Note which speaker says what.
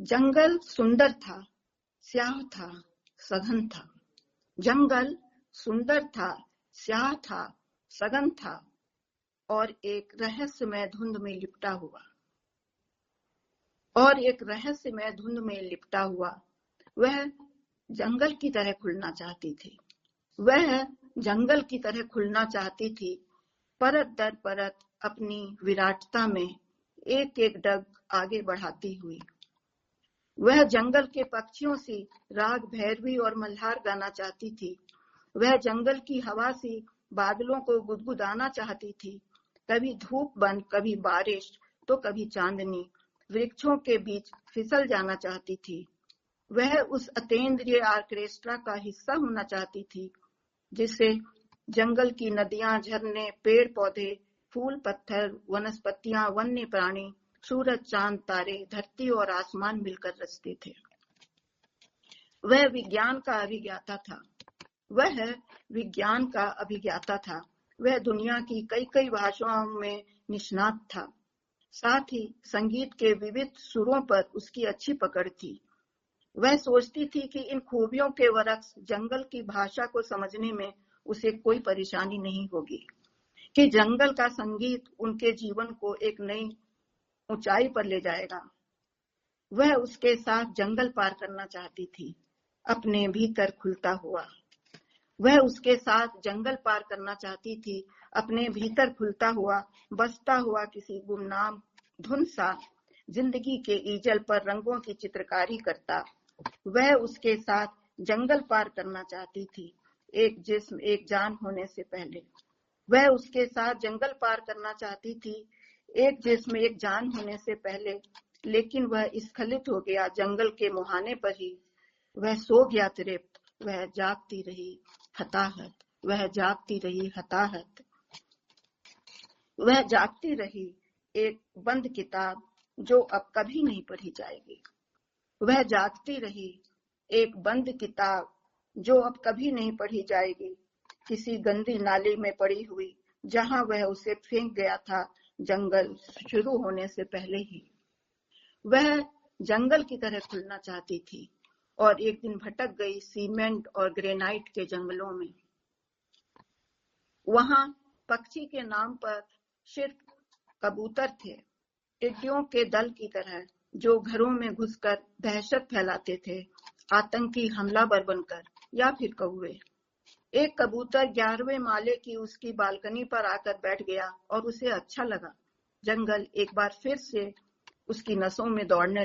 Speaker 1: जंगल सुंदर था, स्याह था, सघन था। जंगल सुंदर था, स्याह था, सघन था और एक रहस्यमय धुंध में लिपटा हुआ। वह जंगल की तरह खुलना चाहती थी। परत दर परत अपनी विराटता में एक एक डग आगे बढ़ाती हुई। वह जंगल के पक्षियों सी राग भैरवी और मल्हार गाना चाहती थी। वह जंगल की हवा सी बादलों को गुदगुदाना चाहती थी। कभी धूप बंद, कभी बारिश, तो कभी चांदनी वृक्षों के बीच फिसल जाना चाहती थी। वह उस अतीन्द्रिय ऑर्केस्ट्रा का हिस्सा होना चाहती थी जिससे जंगल की नदियां, झरने, पेड़ पौधे, फूल पत्थर, वनस्पतियां, वन्य प्राणी, सूरज, चांद, तारे, धरती और आसमान मिलकर रचते थे। वह विज्ञान का अभिज्ञाता था। वह दुनिया की कई कई भाषाओं में निष्णात था। साथ ही संगीत के विविध सुरों पर उसकी अच्छी पकड़ थी। वह सोचती थी कि इन खूबियों के वरक्स जंगल की भाषा को समझने में उसे कोई परेशानी नहीं होगी, कि जंगल का संगीत उनके जीवन को एक नई ऊंचाई पर ले जाएगा। वह उसके साथ जंगल पार करना चाहती थी, अपने भीतर खुलता हुआ। वह उसके साथ जंगल पार करना चाहती थी, अपने भीतर खुलता हुआ, बसता हुआ किसी गुमनाम धुन सा, जिंदगी के ईजल पर रंगों की चित्रकारी करता। वह उसके साथ जंगल पार करना चाहती थी, एक जिस्म एक जान होने से पहले। वह उसके साथ जंगल पार करना चाहती थी, एक जिस्म एक जान होने से पहले, लेकिन वह स्खलित हो गया जंगल के मुहाने पर ही। वह सो गया तृप्त, वह जागती रही हताहत, वह जागती रही हताहत। वह जागती रही एक बंद किताब जो अब कभी नहीं पढ़ी जाएगी। वह जागती रही एक बंद किताब जो अब कभी नहीं पढ़ी जाएगी, किसी गंदी नाली में पड़ी हुई, जहां वह उसे फेंक गया था जंगल शुरू होने से पहले ही। वह जंगल की तरह खुलना चाहती थी और एक दिन भटक गई सीमेंट और ग्रेनाइट के जंगलों में। वहां पक्षी के नाम पर सिर्फ कबूतर थे, टिड्डियों के दल की तरह, जो घरों में घुसकर दहशत फैलाते थे, आतंकी हमलावर बनकर, या फिर कौवे। एक कबूतर 11वें माले की उसकी बालकनी पर आकर बैठ गया और उसे अच्छा लगा। जंगल एक बार फिर से उसकी नसों में दौड़ने